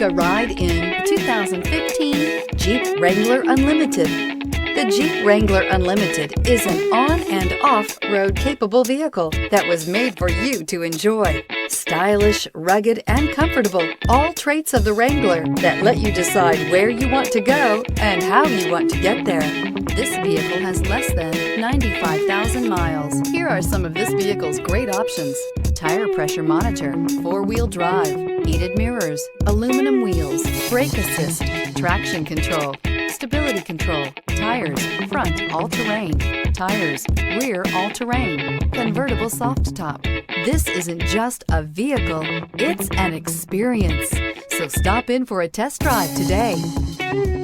a ride in the 2015 Jeep Wrangler Unlimited. The Jeep Wrangler Unlimited is an on- and off-road capable vehicle that was made for you to enjoy. Stylish, rugged, and comfortable, all traits of the Wrangler that let you decide where you want to go and how you want to get there. This vehicle has less than 95,000 miles. Here are some of this vehicle's great options: tire pressure monitor, four-wheel drive, heated mirrors, aluminum wheels, brake assist, traction control, stability control, tires, front all-terrain, tires, rear all-terrain, convertible soft top. This isn't just a vehicle, it's an experience. So stop in for a test drive today.